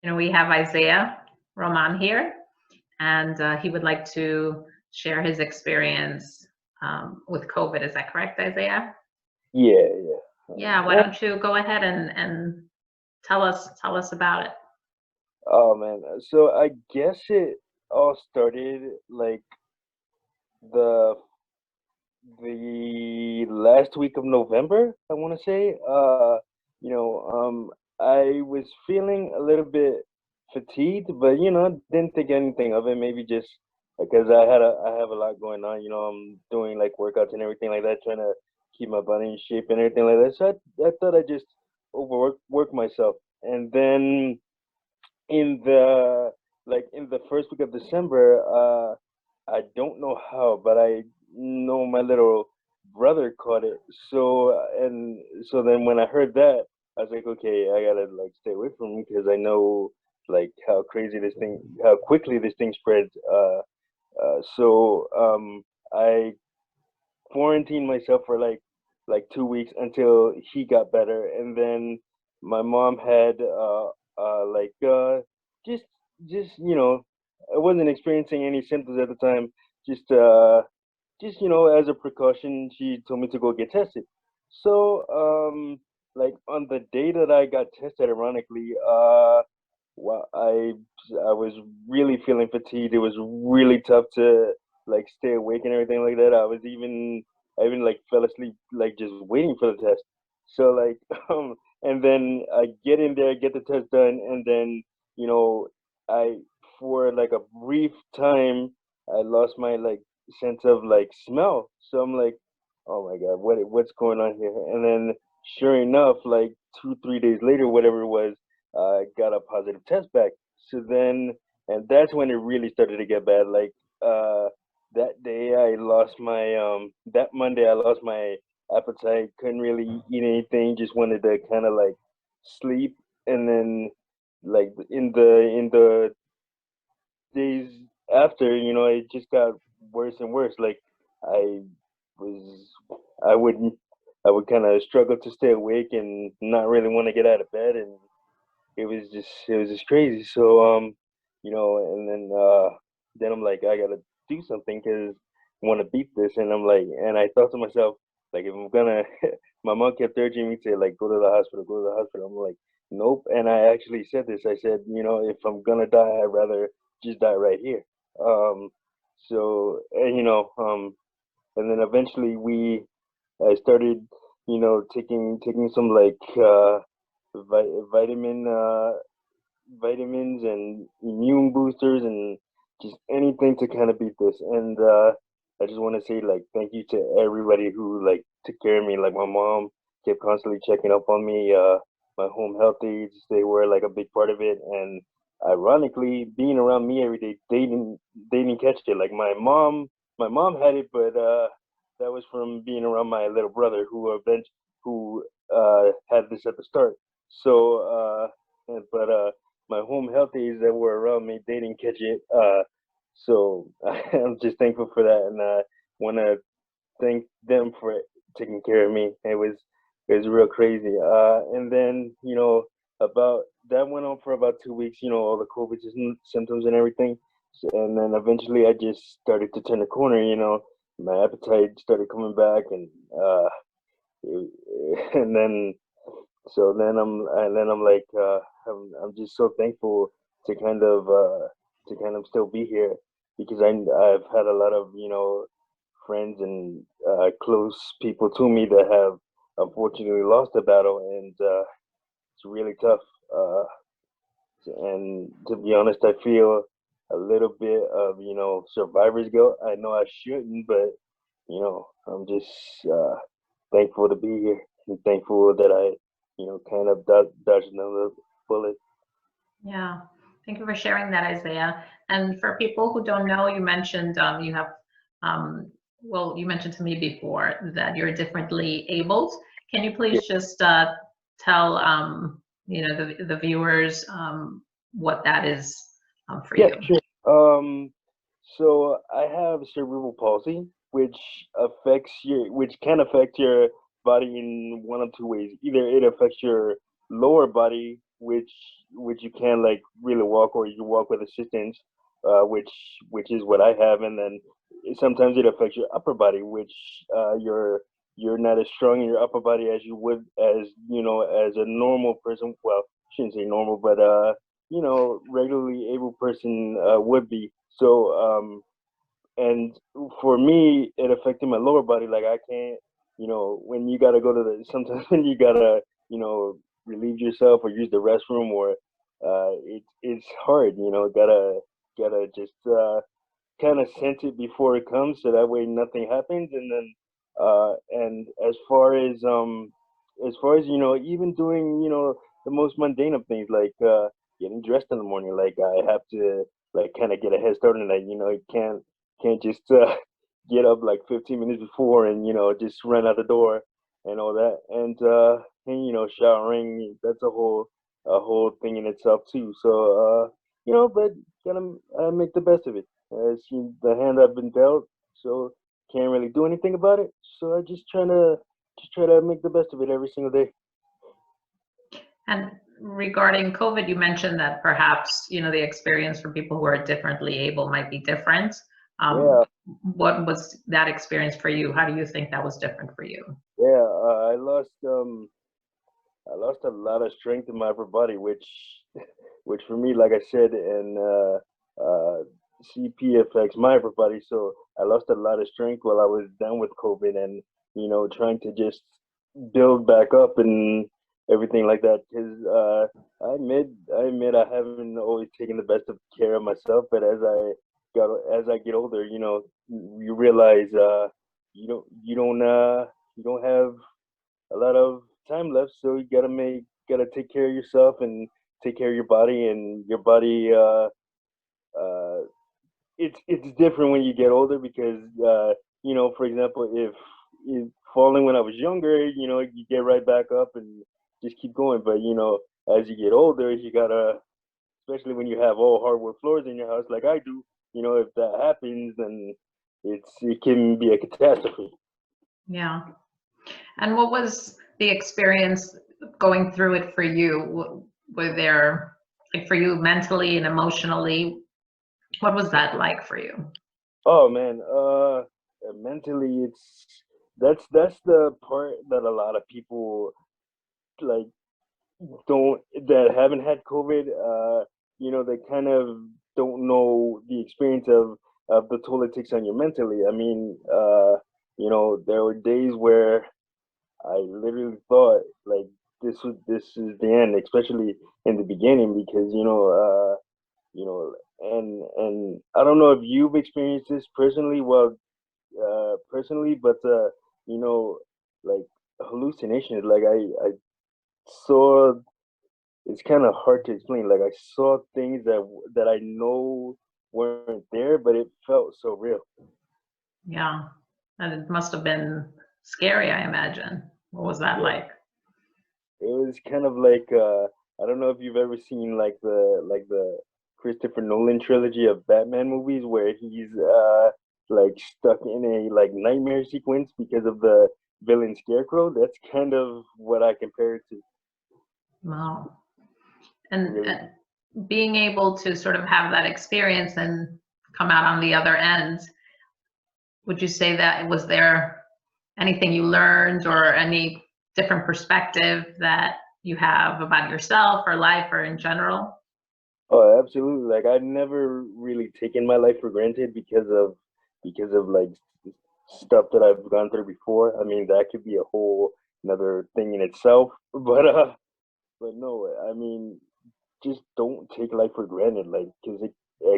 We have Isaiah Roman here, and he would like to share his experience with COVID. Is that correct, Isaiah? Yeah, yeah. Yeah. Why Yeah. don't you go ahead and tell us about it? Oh man. So I guess it all started like the the last week of November, I want to say. I was feeling a little bit fatigued, but didn't think anything of it. Maybe just because I have a lot going on. I'm doing like workouts and everything like that, trying to keep my body in shape and everything like that. So I thought I just work myself, and then in the in the first week of December, I don't know how, but I know my little brother caught it. So then when I heard that, I was like, okay, I gotta like stay away from him because I know like how quickly this thing spreads. I quarantined myself for like 2 weeks until he got better, and then my mom had like just just I wasn't experiencing any symptoms at the time. Just as a precaution, she told me to go get tested. So like on the day that I got tested, ironically, well, I was really feeling fatigued. It was really tough to like stay awake and everything like that. I even like fell asleep like just waiting for the test. So like and then I get in there, get the test done, and then you know I for like a brief time I lost my like sense of like smell. So I'm like, oh my god, what's going on here? And then sure enough, like 2 3 days later, whatever it was, got a positive test back. So then, and that's when it really started to get bad. Like that day, I lost my that Monday, I lost my appetite. Couldn't really eat anything. Just wanted to kind of like sleep. And then, like in the days after, it just got worse and worse. Like I was, I would, I would kind of struggle to stay awake and not really want to get out of bed, and it was just crazy. So and then I'm like, I gotta do something because I want to beat this, and I thought to myself, like, if I'm gonna, my mom kept urging me to like go to the hospital, go to the hospital. I'm like, nope. And I actually said this. I said, if I'm gonna die, I'd rather just die right here. Um, and then eventually I started, taking some like vitamin vitamins and immune boosters and just anything to kind of beat this. And I just want to say like thank you to everybody who like took care of me. Like my mom kept constantly checking up on me. My home health aides, they were like a big part of it. And ironically, being around me every day, they didn't catch it. Like my mom had it, but that was from being around my little brother who had this at the start. So but my home health aides that were around me, they didn't catch it. So I'm just thankful for that, and I want to thank them for taking care of me. It was real crazy. And then about that went on for about 2 weeks. All the COVID symptoms and everything, and then eventually I just started to turn the corner. My appetite started coming back, and and then and then I'm like I'm just so thankful to kind of still be here because I've had a lot of friends and close people to me that have unfortunately lost the battle, and it's really tough. And to be honest, I feel a little bit of survivor's guilt. I know I shouldn't, but I'm just thankful to be here and thankful that I kind of dodged another bullet. Yeah. Thank you for sharing that, Isaiah. And for people who don't know, you mentioned you have, well, you mentioned to me before that you're differently abled. Can you Yeah, please just tell, the viewers what that is for yeah, you? sure. So I have cerebral palsy, which can affect your body in one of two ways. Either it affects your lower body, which you can like really walk, or you walk with assistance, which is what I have, and then sometimes it affects your upper body, which you're not as strong in your upper body as you would, as as a normal person. Well, shouldn't say normal, but regularly able person would be. So and for me, it affected my lower body. Like I can't, when you gotta go to the sometimes when you gotta, relieve yourself or use the restroom, or it's hard. Gotta just kind of sense it before it comes, so that way nothing happens. And then and as far as even doing the most mundane of things, like getting dressed in the morning, like I have to like kind of get a head start, and like you can't just get up like 15 minutes before and just run out the door and all that. And showering, that's a whole thing in itself too. So but gotta make the best of it. It's the hand I've been dealt, so can't really do anything about it. So I just try to make the best of it every single day. And regarding COVID, you mentioned that perhaps, the experience for people who are differently able might be different. Yeah, What was that experience for you? How do you think that was different for you? yeah. I lost a lot of strength in my upper body, which for me, like I said, and CP affects my upper body. So I lost a lot of strength while I was down with COVID, and trying to just build back up and everything like that. Because I admit I haven't always taken the best of care of myself, but as I get older, you realize you don't have a lot of time left, so you gotta take care of yourself and take care of your body. And your body, uh, it's different when you get older, because for example, if falling when I was younger, you get right back up and just keep going. But as you get older, you gotta, especially when you have all hardwood floors in your house like I do, if that happens, then it can be a catastrophe. Yeah. And what was the experience going through it for you? Were there, like for you mentally and emotionally, what was that like for you? Oh man, mentally, that's the part that a lot of people like don't that haven't had COVID. They kind of don't know the experience of the toll it takes on you mentally. I mean, there were days where I literally thought like this is the end, especially in the beginning, because you know, and I don't know if you've experienced this personally. Well, personally, but you know, like hallucinations. Like I saw. It's kind of hard to explain. Like I saw things that I know weren't there, but it felt so real. Yeah. And it must have been scary, I imagine. What was that Yeah, like? it was kind of like I don't know if you've ever seen like the Christopher Nolan trilogy of Batman movies, where he's like stuck in a like nightmare sequence because of the villain Scarecrow. That's kind of what I compare it to. Wow. And, Really. and being able to sort of have that experience and come out on the other end, would you say that was there anything you learned or any different perspective that you have about yourself or life or in general? Oh, absolutely. Like I'd never really taken my life for granted because of like stuff that I've gone through before. I mean, that could be a whole another thing in itself. But no, I mean, just don't take life for granted. Like, because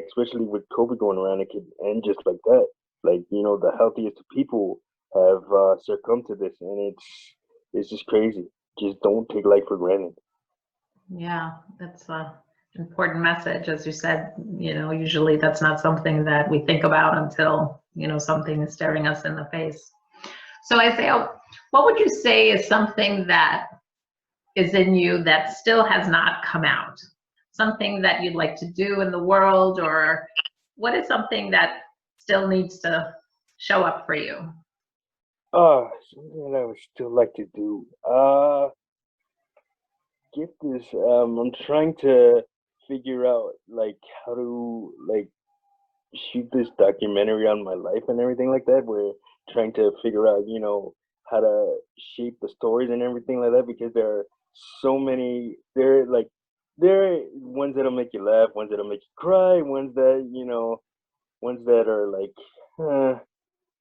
especially with COVID going around, it could end just like that. Like, the healthiest of people have succumbed to this, and it's just crazy. Just don't take life for granted. Yeah, that's a important message. As you said, usually that's not something that we think about until, something is staring us in the face. So Isaiah, what would you say is something that is in you that still has not come out? Something that you'd like to do in the world, or what is something that still needs to show up for you? Oh, something that I would still like to do. get this. I'm trying to figure out like how to like shoot this documentary on my life and everything like that. We're trying to figure out, how to shape the stories and everything like that because there are so many. There are ones that'll make you laugh, ones that'll make you cry, ones that are like, uh,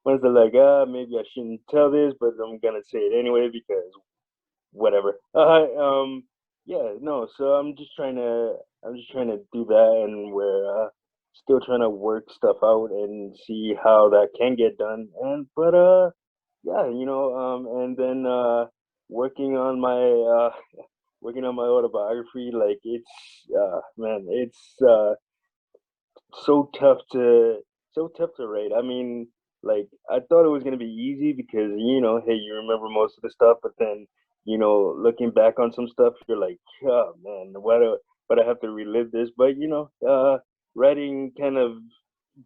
ones that are like, maybe I shouldn't tell this, but I'm gonna say it anyway because whatever. Yeah, no. So I'm just trying to do that, and we're still trying to work stuff out and see how that can get done. Yeah, and then working on my working on my autobiography. Like man, it's so tough to write. I mean, like I thought it was gonna be easy because hey, you remember most of the stuff, but then looking back on some stuff, you're like, oh man, why do I have to relive this? But writing kind of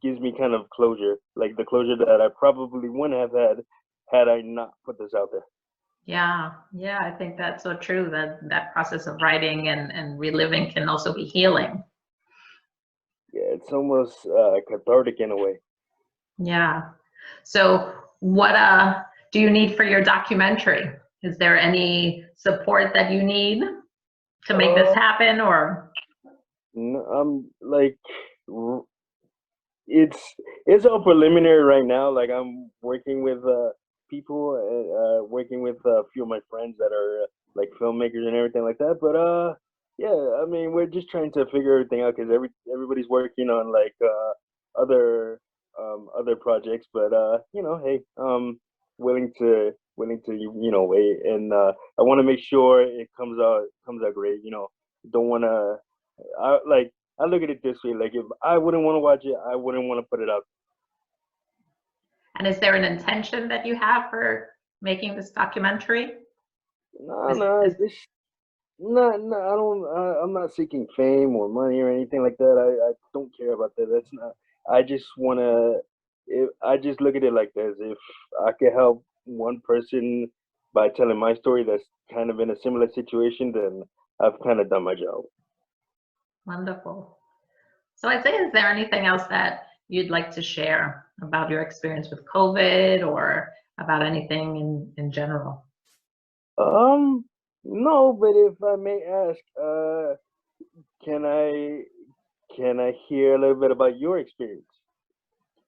gives me kind of closure, like the closure that I probably wouldn't have had I not put this out there. Yeah, yeah, I think that's so true that that process of writing and reliving can also be healing. Yeah, it's almost cathartic in a way. Yeah. So what do you need for your documentary? Is there any support that you need to make this Uh, happen or I'm like it's it's all preliminary right now. Like I'm working with people, working with a few of my friends that are like filmmakers and everything like that. But yeah, I mean, we're just trying to figure everything out because everybody's working on like other projects. But hey, willing to wait, and I want to make sure it comes out great. Don't want to. I look at it this way: like if I wouldn't want to watch it, I wouldn't want to put it out. and is there an intention that you have for making this documentary? No, Is, no, is this no. I don't. I'm not seeking fame or money or anything like that. I don't care about that. That's not. I just want to. I just look at it like this: if I could help one person by telling my story that's kind of in a similar situation, then I've kind of done my job. wonderful. So Isaiah, is there anything else that you'd like to share about your experience with COVID or about anything in general? Um, no, but if I may ask, can I hear a little bit about your experience?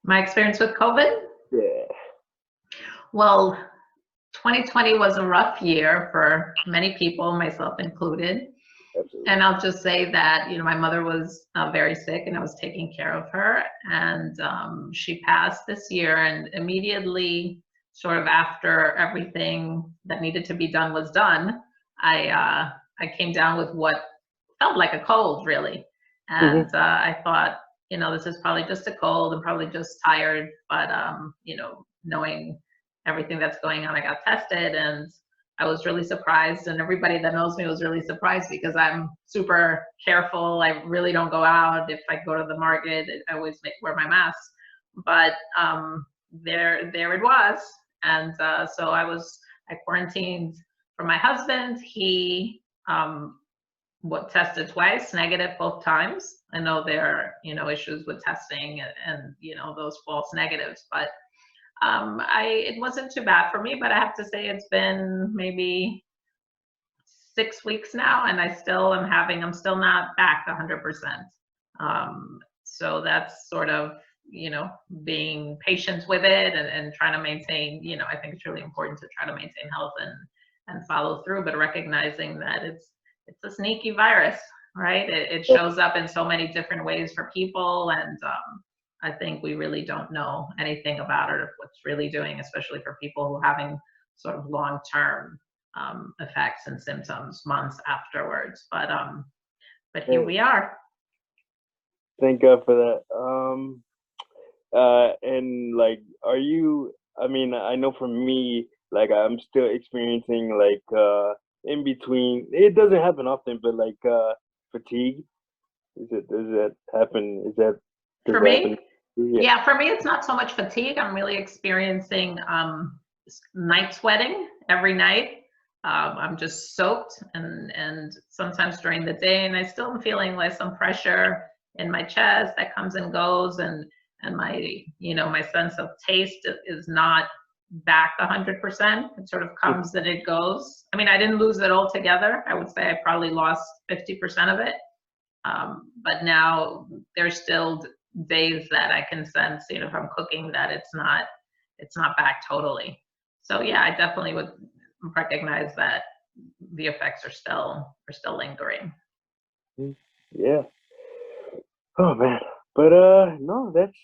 My experience with COVID? Yeah, Well, 2020 was a rough year for many people, myself included. absolutely. And I'll just say that, my mother was very sick and I was taking care of her. And she passed this year. And immediately, sort of after everything that needed to be done was done, I came down with what felt like a cold, really. And Hmm. I thought, this is probably just a cold. I'm probably just tired. But, knowing everything that's going on, I got tested and I was really surprised, and everybody that knows me was really surprised because I'm super careful. I really don't go out. If I go to the market, I always wear my mask. But there it was, and so I quarantined for my husband. He what tested twice, negative both times. I know there are issues with testing and those false negatives, but it wasn't too bad for me, but I have to say it's been maybe 6 weeks now, and I'm still not back 100%. So that's sort of, being patient with it and trying to maintain, I think it's really important to try to maintain health and follow through, but recognizing that it's a sneaky virus, right? It shows up in so many different ways for people, and I think we really don't know anything about it or what's really doing, especially for people who are having sort of long-term effects and symptoms months afterwards. But here Thank, we are. thank God for that. And like, are you? I mean, I know for me, like, I'm still experiencing like in between. It doesn't happen often, but like fatigue. Does that happen? Does For that happen? me, Yeah. yeah, for me, it's not so much fatigue. I'm really experiencing night sweating every night. I'm just soaked, and sometimes during the day, and I still am feeling like some pressure in my chest that comes and goes, and my, you know, my sense of taste is not back 100%. It sort of comes and it goes. I mean, I didn't lose it altogether. I would say I probably lost 50% of it. But now there's still days that I can sense, you know, if I'm cooking, that it's not back totally. So yeah, I definitely would recognize that the effects are still lingering. Yeah. Oh man. But no, that's,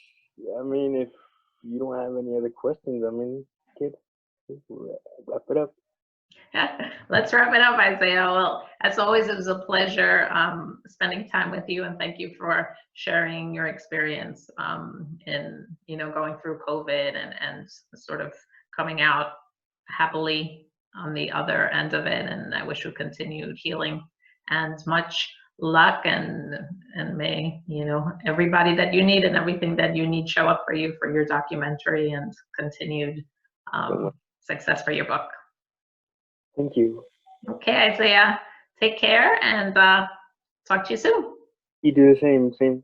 I mean, if you don't have any other questions, I mean, kid, wrap it up. Let's wrap it up, Isaiah. Well, as always, it was a pleasure spending time with you, and thank you for sharing your experience in, you know, going through COVID and sort of coming out happily on the other end of it. And I wish you continued healing and much luck, and may, you know, everybody that you need and everything that you need show up for you for your documentary, and continued success for your book. Thank you. Okay, Isaiah, take care, and talk to you soon. You do the same.